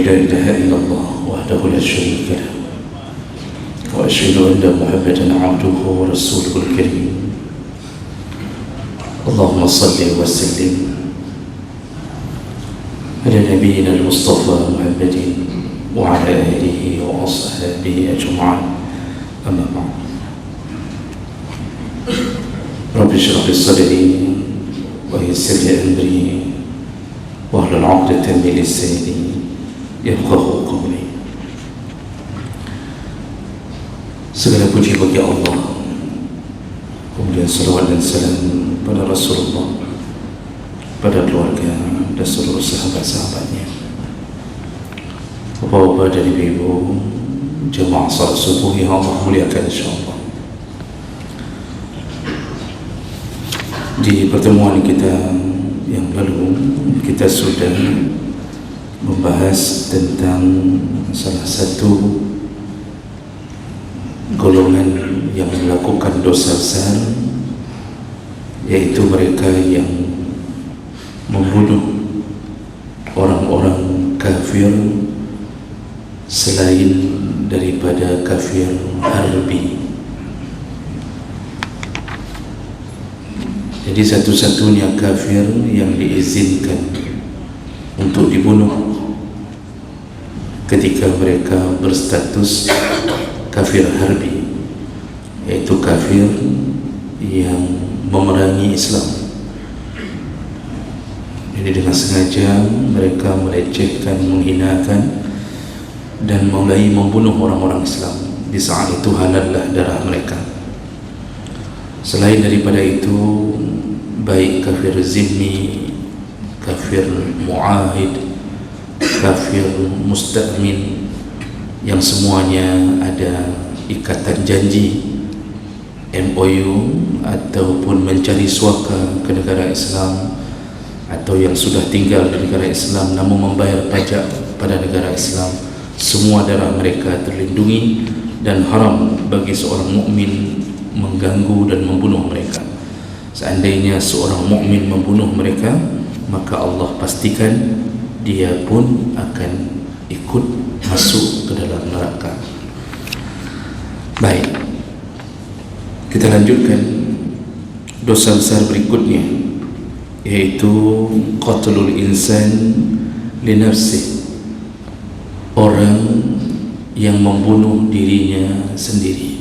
لا إله إلا الله وحده لا شريك له وأشهد أن محمدا عبده ورسوله الكريم. اللهم صل وسلم على نبينا المصطفى محمد وعلى آله وأصحابه أجمعين. أما بعد، رب اشرح لي صدري ويسر لي أمري واحلل عقدة من لساني yafqahu qawli. Segala puji bagi Allah, kemudian salawat dan salam pada Rasulullah, pada keluarga dan seluruh sahabat-sahabatnya. Bapak-bapak dan ibu-ibu jemaah salat subuh yang Allah muliakan insyaAllah, di pertemuan kita yang lalu kita sudah membahas tentang salah satu golongan yang melakukan dosa besar, yaitu mereka yang membunuh orang-orang kafir selain daripada kafir harbi. Jadi satu-satunya kafir yang diizinkan untuk dibunuh ketika mereka berstatus kafir harbi, yaitu kafir yang memerangi Islam. Jadi dengan sengaja mereka melecehkan, menghinakan dan mulai membunuh orang-orang Islam. Di saat itu halallah darah mereka. Selain daripada itu, baik kafir zimmi, kafir muahid, kafir musta'min, yang semuanya ada ikatan janji MOU ataupun mencari suaka ke negara Islam, atau yang sudah tinggal di negara Islam namun membayar pajak pada negara Islam, semua darah mereka terlindungi dan haram bagi seorang mukmin mengganggu dan membunuh mereka. Seandainya seorang mukmin membunuh mereka, maka Allah pastikan dia pun akan ikut masuk ke dalam neraka. Baik, kita lanjutkan dosa besar berikutnya, yaitu qatlul insan li nafsih, orang yang membunuh dirinya sendiri,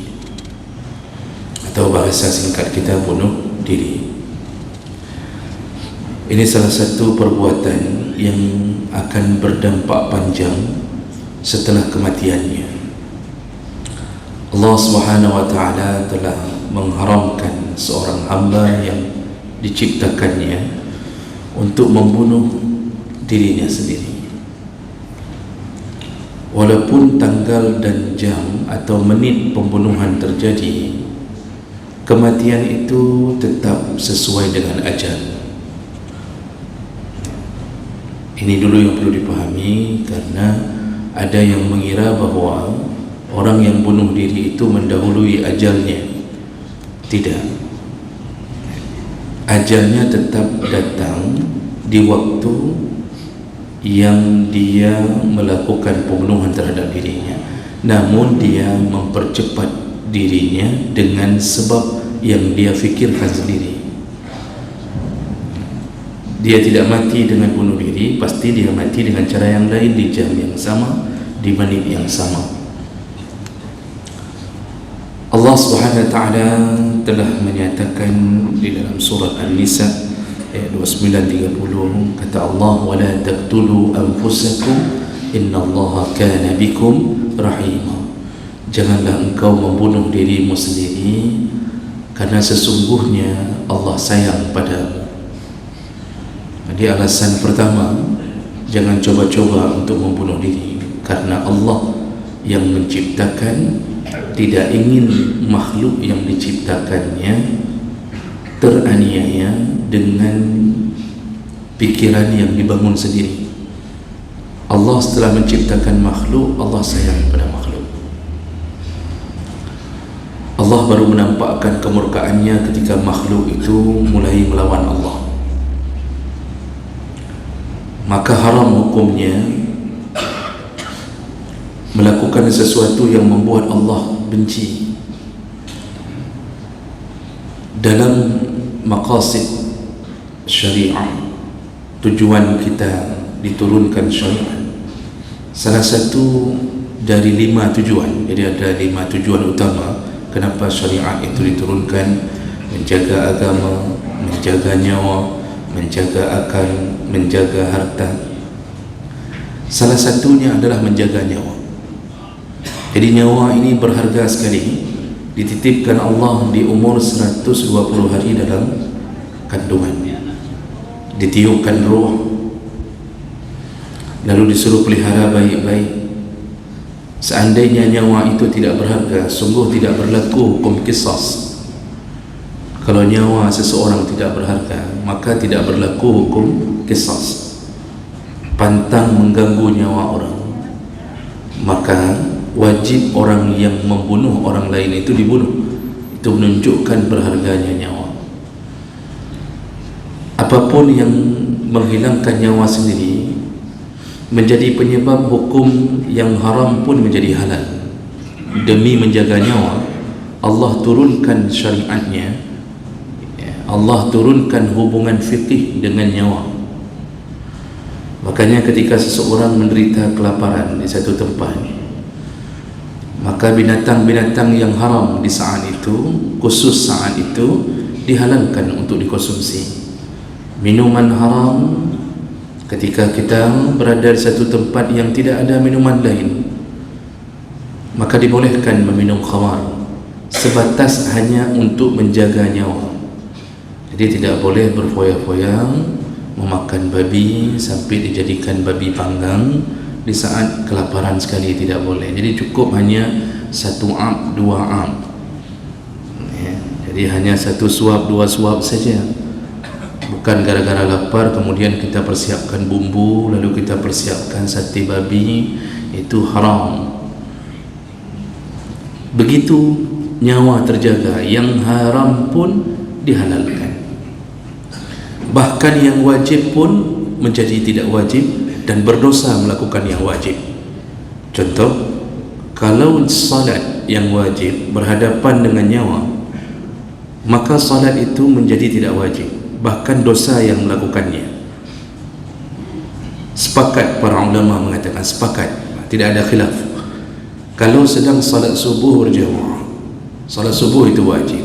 atau bahasa singkat kita bunuh diri. Ini salah satu perbuatan yang akan berdampak panjang setelah kematiannya. Allah Subhanahu wa ta'ala telah mengharamkan seorang hamba yang diciptakannya untuk membunuh dirinya sendiri. Walaupun tanggal dan jam atau menit pembunuhan terjadi, kematian itu tetap sesuai dengan ajal. Ini dulu yang perlu dipahami, karena ada yang mengira bahwa orang yang bunuh diri itu mendahului ajalnya. Tidak, ajalnya tetap datang di waktu yang dia melakukan pembunuhan terhadap dirinya, namun dia mempercepat dirinya dengan sebab yang dia fikirkan sendiri. Dia tidak mati dengan bunuh diri, pasti dia mati dengan cara yang lain, di jam yang sama, di menit yang sama. Allah Subhanahu wa ta'ala telah menyatakan di dalam surat An-Nisa ayat 29-30, kata Allah, wala taqtulu anfusakum innallaha kana bikum rahima. Janganlah engkau membunuh dirimu sendiri, karena sesungguhnya Allah sayang padamu. Jadi alasan pertama, jangan coba-coba untuk membunuh diri, karena Allah yang menciptakan tidak ingin makhluk yang diciptakannya teraniaya dengan pikiran yang dibangun sendiri. Allah setelah menciptakan makhluk, Allah sayang pada makhluk. Allah baru menampakkan kemurkaannya ketika makhluk itu mulai melawan Allah. Maka haram hukumnya melakukan sesuatu yang membuat Allah benci. Dalam maqasid syariah, tujuan kita diturunkan syariat, salah satu dari 5 tujuan. Jadi ada 5 tujuan utama kenapa syariat itu diturunkan: menjaga agama, menjaga nyawa, menjaga akal, menjaga harta. Salah satunya adalah menjaga nyawa. Jadi nyawa ini berharga sekali, dititipkan Allah di umur 120 hari dalam kandungan, ditiupkan roh, lalu disuruh pelihara baik-baik. Seandainya nyawa itu tidak berharga, sungguh tidak berlaku hukum qisas. Kalau nyawa seseorang tidak berharga, maka tidak berlaku hukum qisas. Pantang mengganggu nyawa orang, maka wajib orang yang membunuh orang lain itu dibunuh. Itu menunjukkan berharganya nyawa. Apapun yang menghilangkan nyawa sendiri menjadi penyebab hukum yang haram pun menjadi halal. Demi menjaga nyawa, Allah turunkan syariatnya, Allah turunkan hubungan fikih dengan nyawa. Makanya ketika seseorang menderita kelaparan di satu tempat, maka binatang-binatang yang haram di saat itu, khusus saat itu, dihalalkan untuk dikonsumsi. Minuman haram, ketika kita berada di satu tempat yang tidak ada minuman lain, maka dibolehkan meminum khamar sebatas hanya untuk menjaga nyawa. Jadi tidak boleh berfoya-foya memakan babi sampai dijadikan babi panggang di saat kelaparan sekali, tidak boleh. Jadi cukup hanya 1 am, 2 am, jadi hanya 1 suap, 2 suap saja. Bukan gara-gara lapar kemudian kita persiapkan bumbu, lalu kita persiapkan sate babi, itu haram. Begitu nyawa terjaga, yang haram pun dihalalkan. Bahkan yang wajib pun menjadi tidak wajib dan berdosa melakukan yang wajib. Contoh, kalau salat yang wajib berhadapan dengan nyawa, maka salat itu menjadi tidak wajib, bahkan dosa yang melakukannya. Sepakat para ulama mengatakan, sepakat, tidak ada khilaf, kalau sedang salat subuh berjamaah, salat subuh itu wajib,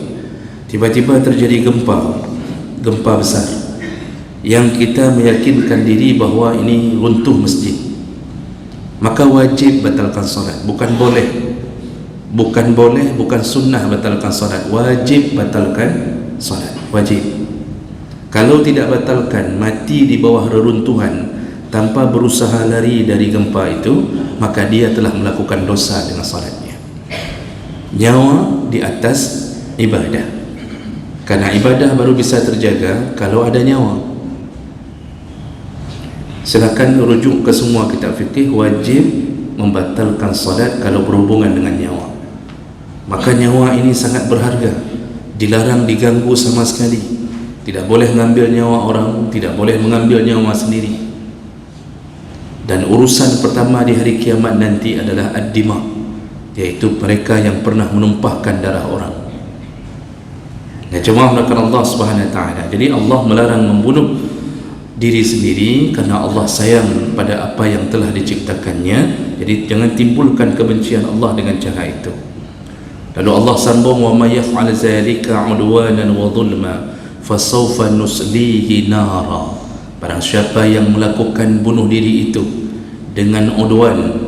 tiba-tiba terjadi gempa besar yang kita meyakinkan diri bahawa ini runtuh masjid, maka wajib batalkan salat. Bukan boleh, bukan sunnah batalkan salat, wajib batalkan salat, wajib. Kalau tidak batalkan, mati di bawah reruntuhan tanpa berusaha lari dari gempa itu, maka dia telah melakukan dosa dengan salatnya. Nyawa di atas ibadah, karena ibadah baru bisa terjaga kalau ada nyawa. Silakan rujuk ke semua kitab fikih, wajib membatalkan salat kalau berhubungan dengan nyawa. Maka nyawa ini sangat berharga, dilarang diganggu sama sekali. Tidak boleh mengambil nyawa orang, tidak boleh mengambil nyawa sendiri. Dan urusan pertama di hari kiamat nanti adalah ad-dima, yaitu mereka yang pernah menumpahkan darah orang. Ya, jemaah melakukan Allah Subhanahu wa taala. Jadi Allah melarang membunuh diri sendiri karena Allah sayang pada apa yang telah diciptakannya. Jadi jangan timbulkan kebencian Allah dengan cara itu. Lalu Allah sambung, wa may yaf'al zalika 'udwanan wa dhulma fasawfa nuslihi nara. Barang siapa yang melakukan bunuh diri itu dengan udwan,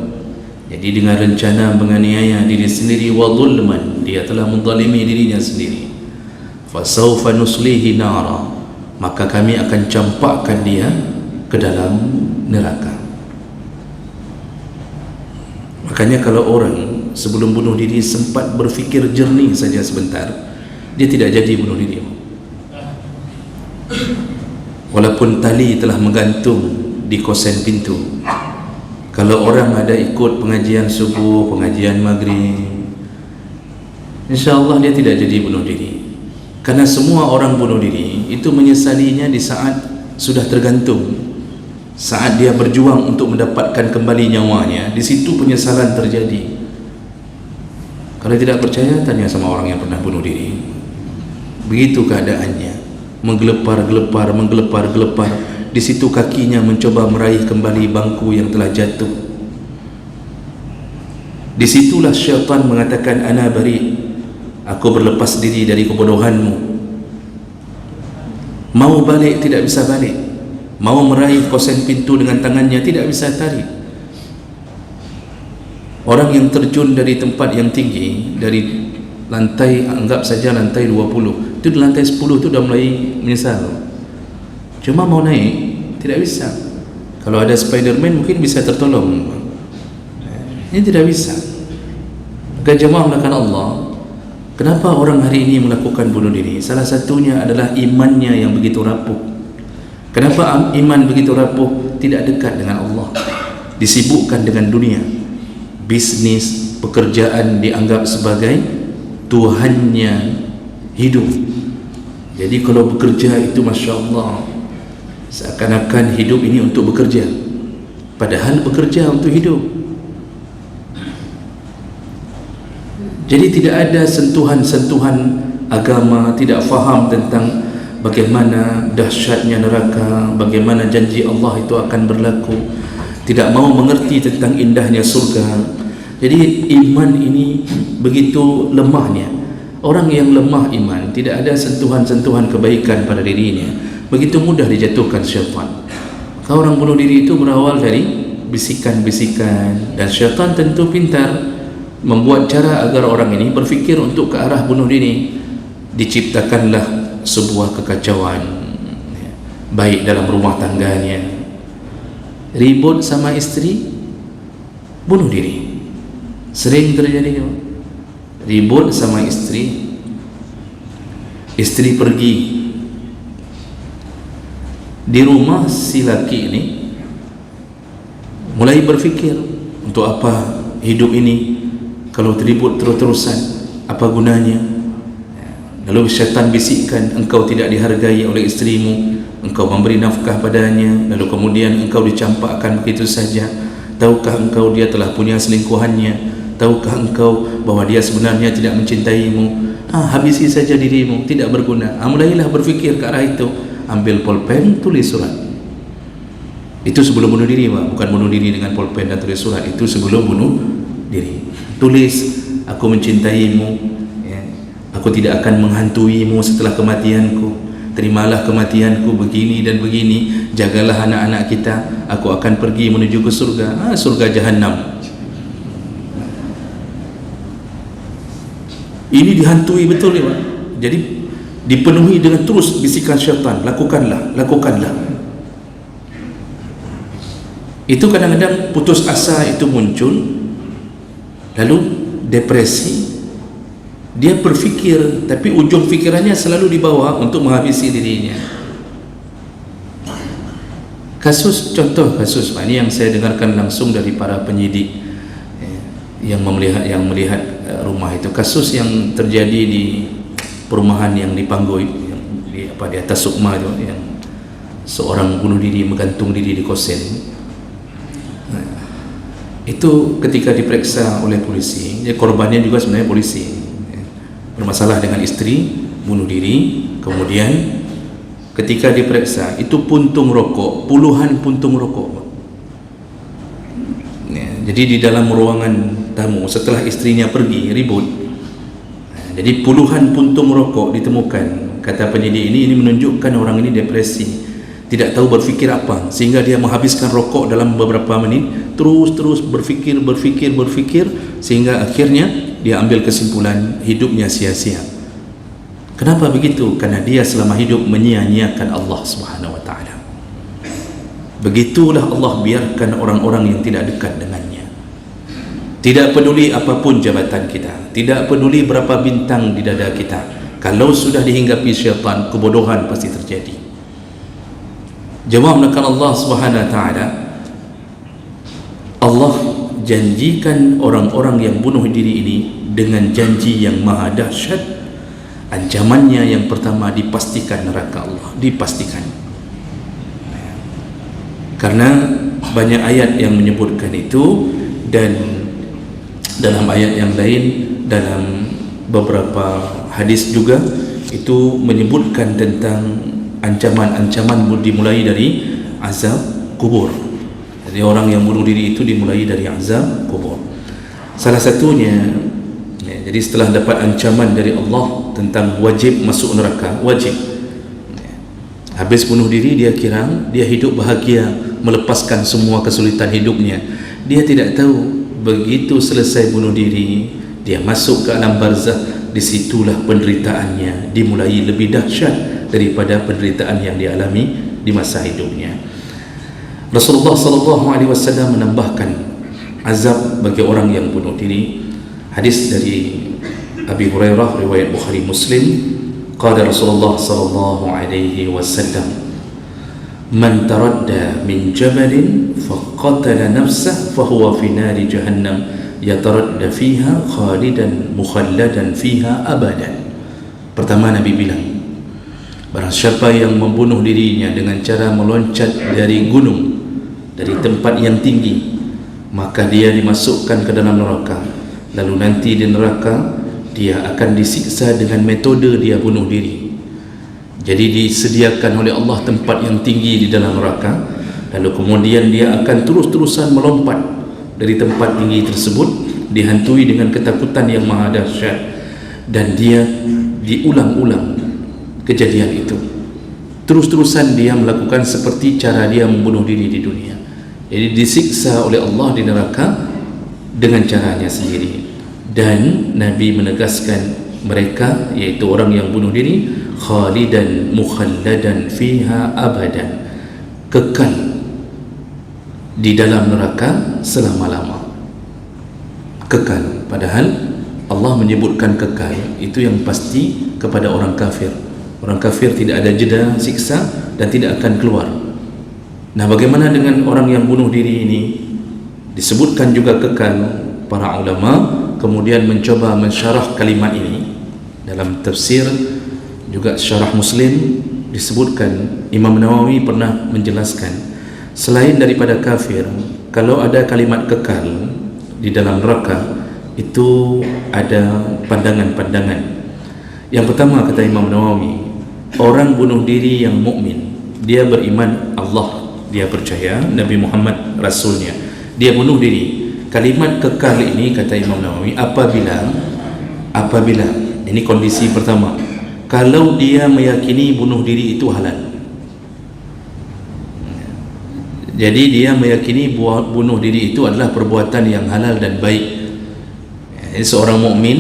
jadi dengan rencana menganiaya diri sendiri, wa dhulman, dia telah menzalimi dirinya sendiri, fasawfa nuslihi nara, maka kami akan campakkan dia ke dalam neraka. Makanya kalau orang sebelum bunuh diri sempat berfikir jernih saja sebentar, dia tidak jadi bunuh diri, walaupun tali telah menggantung di kosen pintu. Kalau orang ada ikut pengajian subuh, pengajian maghrib, insya-Allah dia tidak jadi bunuh diri. Karena semua orang bunuh diri itu menyesalinya di saat sudah tergantung. Saat dia berjuang untuk mendapatkan kembali nyawanya, di situ penyesalan terjadi. Kalau tidak percaya, tanya sama orang yang pernah bunuh diri. Begitu keadaannya, menggelepar-gelepar. Di situ kakinya mencoba meraih kembali bangku yang telah jatuh. Disitulah syaitan mengatakan, ana bari, aku berlepas diri dari kebodohanmu. Mau balik tidak bisa balik, mau meraih kosen pintu dengan tangannya tidak bisa tarik. Orang yang terjun dari tempat yang tinggi, dari lantai, anggap saja lantai 20, itu di lantai 10 itu sudah mulai menyesal. Cuma mau naik tidak bisa. Kalau ada Spiderman mungkin bisa tertolong, ini tidak bisa. Maka jemaah melakukan Allah, kenapa orang hari ini melakukan bunuh diri? Salah satunya adalah imannya yang begitu rapuh. Kenapa iman begitu rapuh? Tidak dekat dengan Allah, disibukkan dengan dunia, bisnis, pekerjaan dianggap sebagai Tuhannya hidup. Jadi kalau bekerja itu Masya Allah, seakan-akan hidup ini untuk bekerja, padahal bekerja untuk hidup. Jadi tidak ada sentuhan-sentuhan agama, tidak faham tentang bagaimana dahsyatnya neraka, bagaimana janji Allah itu akan berlaku, tidak mau mengerti tentang indahnya surga. Jadi iman ini begitu lemahnya. Orang yang lemah iman, tidak ada sentuhan-sentuhan kebaikan pada dirinya, begitu mudah dijatuhkan syaitan. Kalau orang bunuh diri itu berawal dari bisikan-bisikan, dan syaitan tentu pintar membuat cara agar orang ini berfikir untuk ke arah bunuh diri. Diciptakanlah sebuah kekacauan, baik dalam rumah tangganya, ribut sama istri, bunuh diri. Sering terjadi, ribut sama istri, istri pergi, di rumah si laki ini mulai berfikir, untuk apa hidup ini kalau ribut terus-terusan, apa gunanya? Lalu syaitan bisikkan, engkau tidak dihargai oleh istrimu, engkau memberi nafkah padanya, lalu kemudian engkau dicampakkan begitu saja. Tahukah engkau dia telah punya selingkuhannya? Tahukah engkau bahwa dia sebenarnya tidak mencintaimu? Habisi saja dirimu, tidak berguna. Mulailah berfikir ke arah itu. Ambil pulpen, tulis surat. Itu sebelum bunuh diri, Pak. Bukan bunuh diri dengan pulpen dan tulis surat. Itu sebelum bunuh diri. Tulis, aku mencintaimu, ya. Aku tidak akan menghantuimu setelah kematianku. Terimalah kematianku begini dan begini. Jagalah anak-anak kita. Aku akan pergi menuju ke surga. Surga Jahannam. Ini dihantui betul, ya Pak. Jadi dipenuhi dengan terus bisikan syaitan, lakukanlah, lakukanlah. Itu kadang-kadang putus asa itu muncul, lalu depresi. Dia berfikir, tapi ujung fikirannya selalu dibawa untuk menghabisi dirinya. Contoh kasus Pak, ini yang saya dengarkan langsung dari para penyidik yang melihat rumah itu. Kasus yang terjadi di perumahan yang di Panggoi, yang di atas Sukma itu, yang seorang bunuh diri, menggantung diri di kosen. Itu ketika diperiksa oleh polisi, korbannya juga sebenarnya polisi, bermasalah dengan istri, bunuh diri. Kemudian ketika diperiksa, itu puntung rokok, puluhan puntung rokok. Jadi di dalam ruangan tamu, setelah istrinya pergi ribut, jadi puluhan puntung rokok ditemukan. Kata penyidik ini menunjukkan orang ini depresi, tidak tahu berfikir apa, sehingga dia menghabiskan rokok dalam beberapa menit, terus berfikir, sehingga akhirnya dia ambil kesimpulan hidupnya sia-sia. Kenapa begitu? Karena dia selama hidup menyia-nyiakan Allah Subhanahu wa taala. Begitulah Allah biarkan orang-orang yang tidak dekat dengannya. Tidak peduli apapun jabatan kita, tidak peduli berapa bintang di dada kita, kalau sudah dihinggapi syaitan, kebodohan pasti terjadi. Jemaah melakukan Allah Subhanahu wa taala, Allah janjikan orang-orang yang bunuh diri ini dengan janji yang maha dahsyat. Ancamannya yang pertama, dipastikan neraka Allah, dipastikan. Karena banyak ayat yang menyebutkan itu, dan dalam ayat yang lain, dalam beberapa hadis juga itu menyebutkan tentang ancaman-ancaman dimulai dari azab kubur. Jadi orang yang bunuh diri itu dimulai dari azab kubur. Salah satunya, jadi setelah dapat ancaman dari Allah tentang wajib masuk neraka, wajib, habis bunuh diri dia kira dia hidup bahagia, melepaskan semua kesulitan hidupnya. Dia tidak tahu begitu selesai bunuh diri, dia masuk ke alam barzakh. Disitulah penderitaannya dimulai lebih dahsyat daripada penderitaan yang dialami di masa hidupnya. Rasulullah SAW menambahkan azab bagi orang yang bunuh diri. Hadis dari Abi Hurairah riwayat Bukhari Muslim, qala Rasulullah SAW, man taradda min jabalin faqatala nafsah fahuwa fi nari jahannam yataradda fiha khalidan mukhalladan fiha abadan. Pertama Nabi bilang, barang siapa yang membunuh dirinya dengan cara meloncat dari gunung, dari tempat yang tinggi, maka dia dimasukkan ke dalam neraka. Lalu nanti di neraka dia akan disiksa dengan metode dia bunuh diri. Jadi disediakan oleh Allah tempat yang tinggi di dalam neraka, lalu kemudian dia akan terus-terusan melompat dari tempat tinggi tersebut, dihantui dengan ketakutan yang maha dahsyat, dan dia diulang-ulang kejadian itu. Terus-terusan dia melakukan seperti cara dia membunuh diri di dunia. Jadi disiksa oleh Allah di neraka dengan caranya sendiri. Dan Nabi menegaskan mereka, yaitu orang yang bunuh diri, khalidan mukhalladan fiha abadan, kekal di dalam neraka selama-lama. Kekal, padahal Allah menyebutkan kekal itu yang pasti kepada orang kafir. Orang kafir tidak ada jeda siksa dan tidak akan keluar. Nah, bagaimana dengan orang yang bunuh diri ini? Disebutkan juga kekal. Para ulama kemudian mencoba mensyarah kalimat ini dalam tafsir, juga syarah Muslim disebutkan. Imam Nawawi pernah menjelaskan, selain daripada kafir, kalau ada kalimat kekal di dalam neraka, itu ada pandangan-pandangan. Yang pertama, kata Imam Nawawi, orang bunuh diri yang mukmin, dia beriman Allah, dia percaya Nabi Muhammad Rasulnya, dia bunuh diri. Kalimat kekal ini, kata Imam Nawawi, apabila ini kondisi pertama, kalau dia meyakini bunuh diri itu halal. Jadi dia meyakini bunuh diri itu adalah perbuatan yang halal dan baik. Jadi seorang mukmin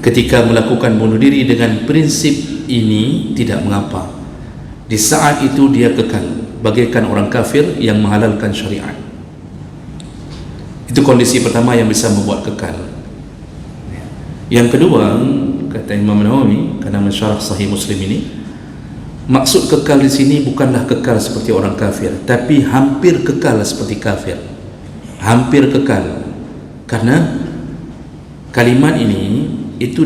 ketika melakukan bunuh diri dengan prinsip ini tidak mengapa. Di saat itu dia kekal bagaikan orang kafir yang menghalalkan syariat. Itu kondisi pertama yang bisa membuat kekal. Yang kedua, kata Imam Nawawi, karena mensyarah Sahih Muslim ini, maksud kekal di sini bukanlah kekal seperti orang kafir, tapi hampir kekal seperti kafir. Hampir kekal. Karena kalimat ini itu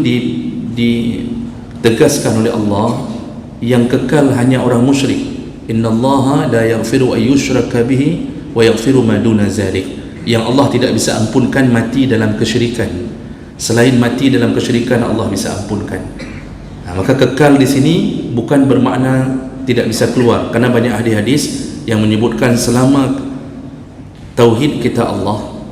ditegaskan oleh Allah, yang kekal hanya orang musyrik. Innallaha la yaghfiru an yushraka bihi wa yaghfiru ma duna zalik. Yang Allah tidak bisa ampunkan mati dalam kesyirikan. Selain mati dalam kesyirikan, Allah bisa ampunkan. Nah, maka kekal di sini bukan bermakna tidak bisa keluar, karena banyak hadis yang menyebutkan selama tauhid kita Allah,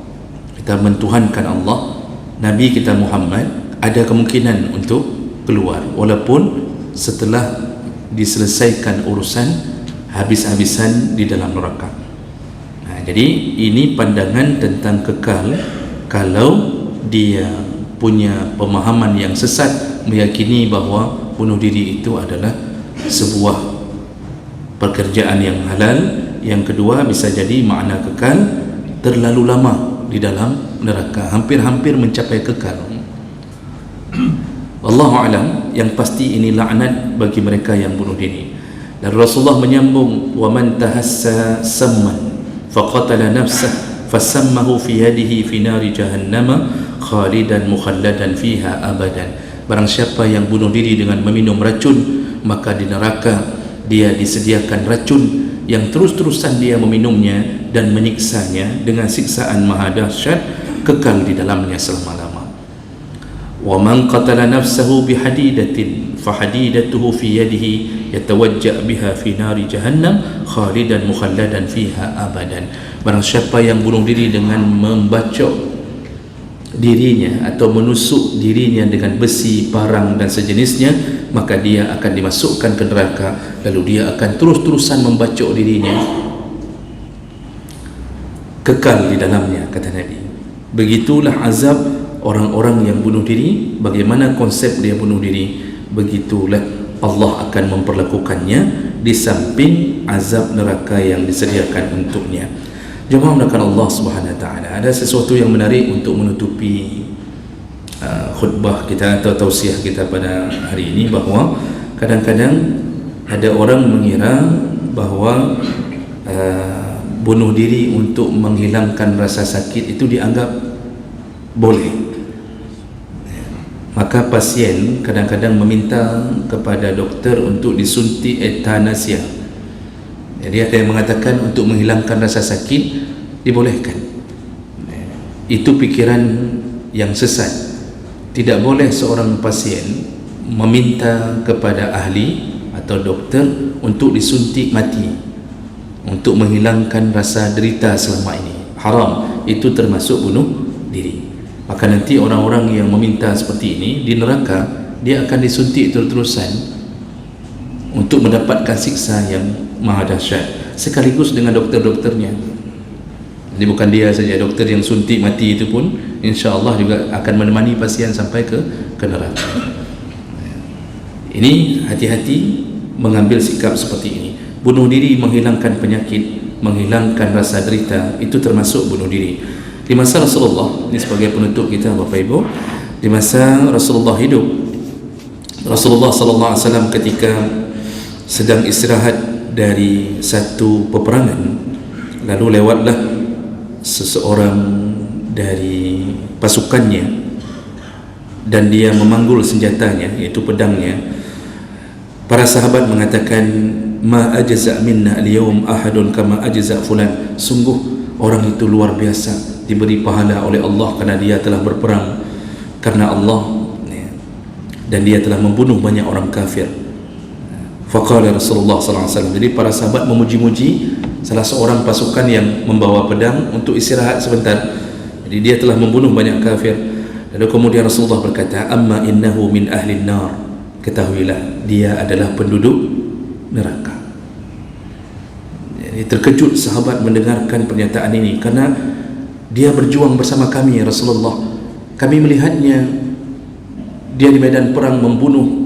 kita mentuhankan Allah, Nabi kita Muhammad, ada kemungkinan untuk keluar, walaupun setelah diselesaikan urusan habis-habisan di dalam neraka. Nah, jadi ini pandangan tentang kekal kalau dia punya pemahaman yang sesat, meyakini bahawa bunuh diri itu adalah sebuah pekerjaan yang halal. Yang kedua, bisa jadi makna kekal terlalu lama di dalam neraka, hampir-hampir mencapai kekal. Wallahu alam, yang pasti ini laknat bagi mereka yang bunuh diri. Dan Rasulullah menyambung, wa man tahassa samman faqatala nafsah fasammahu fi yadihi fi nari jahannam khalidan mukhalladan fiha abadan. Barang siapa yang bunuh diri dengan meminum racun, maka di neraka dia disediakan racun yang terus-terusan dia meminumnya dan menyiksanya dengan siksaan maha dahsyat, kekal di dalamnya selama-lama. Wa man qatala nafsahu bihadidatin fahadidatuhu fi yadihi yatawajja' biha fi nari jahannam khalidan mukhalladan fiha abadan. Barang siapa yang bunuh diri dengan membacok dirinya atau menusuk dirinya dengan besi, parang dan sejenisnya, maka dia akan dimasukkan ke neraka, lalu dia akan terus-terusan membacok dirinya, kekal di dalamnya, kata Nabi. Begitulah azab orang-orang yang bunuh diri. Bagaimana konsep dia bunuh diri, begitulah Allah akan memperlakukannya, di samping azab neraka yang disediakan untuknya. Jemaah melakukan Allah Subhanahu Wa Taala. Ada sesuatu yang menarik untuk menutupi khutbah kita atau tausiah kita pada hari ini, bahawa kadang-kadang ada orang mengira bahawa bunuh diri untuk menghilangkan rasa sakit itu dianggap boleh. Maka pasien kadang-kadang meminta kepada doktor untuk disuntik euthanasia. Jadi ada yang mengatakan untuk menghilangkan rasa sakit dibolehkan. Itu pikiran yang sesat. Tidak boleh seorang pasien meminta kepada ahli atau doktor untuk disuntik mati, untuk menghilangkan rasa derita selama ini. Haram. Itu termasuk bunuh diri. Maka nanti orang-orang yang meminta seperti ini di neraka, dia akan disuntik terus-terusan untuk mendapatkan siksa yang maha dahsyat, sekaligus dengan dokter-dokternya. Jadi bukan dia saja, dokter yang suntik mati itu pun insya-Allah juga akan menemani pasien sampai ke neraka. Ini hati-hati mengambil sikap seperti ini. Bunuh diri menghilangkan penyakit, menghilangkan rasa derita, itu termasuk bunuh diri. Di masa Rasulullah, ini sebagai penutup kita Bapak Ibu, di masa Rasulullah hidup, Rasulullah sallallahu alaihi wasallam ketika sedang istirahat dari satu peperangan, lalu lewatlah seseorang dari pasukannya dan dia memanggul senjatanya, iaitu pedangnya. Para sahabat mengatakan, ma ajza minna al-yawm ahadun kama ajza fulan. Sungguh orang itu luar biasa, diberi pahala oleh Allah kerana dia telah berperang karena Allah, dan dia telah membunuh banyak orang kafir. Faqala Rasulullah sallallahu alaihi wasallam. Jadi para sahabat memuji-muji salah seorang pasukan yang membawa pedang untuk istirahat sebentar. Jadi dia telah membunuh banyak kafir. Lalu kemudian Rasulullah berkata, amma innahu min ahli nar. Ketahuilah dia adalah penduduk neraka. Jadi terkejut sahabat mendengarkan pernyataan ini, karena dia berjuang bersama kami ya Rasulullah. Kami melihatnya dia di medan perang membunuh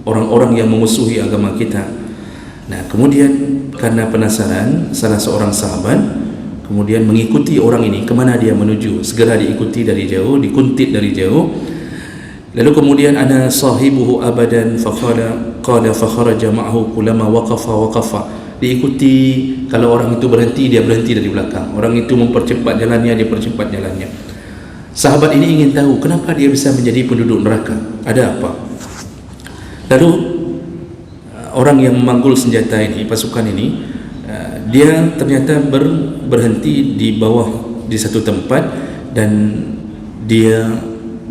orang-orang yang memusuhi agama kita. Nah, kemudian karena penasaran, salah seorang sahabat kemudian mengikuti orang ini kemana dia menuju. Segera diikuti dari jauh, dikuntit dari jauh. Lalu kemudian ana sahibuhu abadan qala fa kharaja ma'ahu kullama waqafa. Diikuti, kalau orang itu berhenti, dia berhenti dari belakang. Orang itu mempercepat jalannya, dia percepat jalannya. Sahabat ini ingin tahu kenapa dia bisa menjadi penduduk neraka, ada apa. Lalu orang yang memanggul senjata ini, pasukan ini, dia ternyata berhenti di bawah di satu tempat dan dia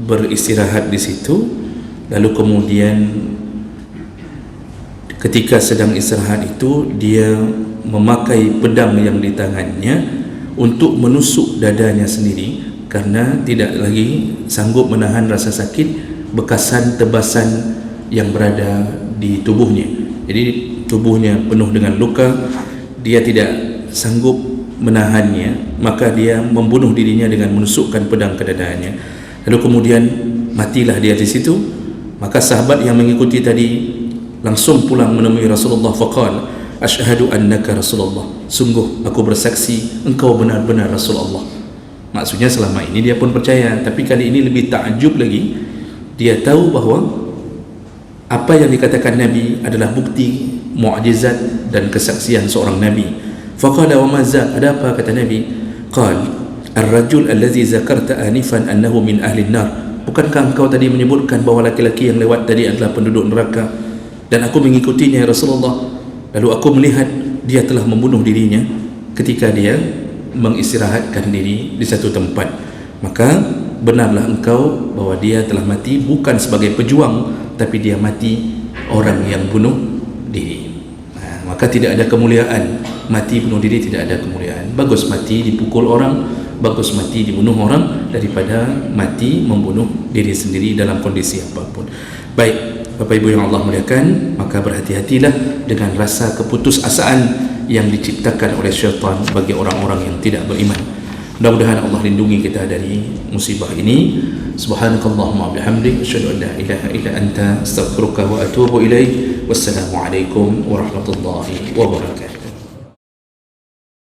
beristirahat di situ. Lalu kemudian ketika sedang istirahat itu, dia memakai pedang yang di tangannya untuk menusuk dadanya sendiri, karena tidak lagi sanggup menahan rasa sakit, bekasan tebasan yang berada di tubuhnya. Jadi tubuhnya penuh dengan luka, dia tidak sanggup menahannya, maka dia membunuh dirinya dengan menusukkan pedang ke dadanya. Lalu kemudian matilah dia di situ. Maka sahabat yang mengikuti tadi langsung pulang menemui Rasulullah. Faqal asyhadu annaka Rasulullah. Sungguh aku bersaksi engkau benar-benar Rasulullah. Maksudnya selama ini dia pun percaya, tapi kali ini lebih takjub lagi. Dia tahu bahawa apa yang dikatakan Nabi adalah bukti mukjizat dan kesaksian seorang Nabi. Faqala wa mazza, ada apa kata Nabi? Qal ar-rajul allazi zakarta anifan annahu min ahli an-nar. Bukankah engkau tadi menyebutkan bahawa laki-laki yang lewat tadi adalah penduduk neraka? Dan aku mengikutinya ya Rasulullah. Lalu aku melihat dia telah membunuh dirinya ketika dia mengistirahatkan diri di satu tempat, maka benarlah engkau bahwa dia telah mati bukan sebagai pejuang, tapi dia mati orang yang bunuh diri. Maka tidak ada kemuliaan mati bunuh diri, tidak ada kemuliaan. Bagus mati dipukul orang, bagus mati dibunuh orang, daripada mati membunuh diri sendiri dalam kondisi apapun. Baik, Bapak Ibu yang Allah muliakan, maka berhati-hatilah dengan rasa keputusasaan yang diciptakan oleh syaitan bagi orang-orang yang tidak beriman. Mudah-mudahan Allah lindungi kita dari musibah ini. Subhanakallahumma bihamdik, asyhadu an la ilaha illa anta, astaghfiruka wa atubu ilaik. Wassalamualaikum warahmatullahi wabarakatuh.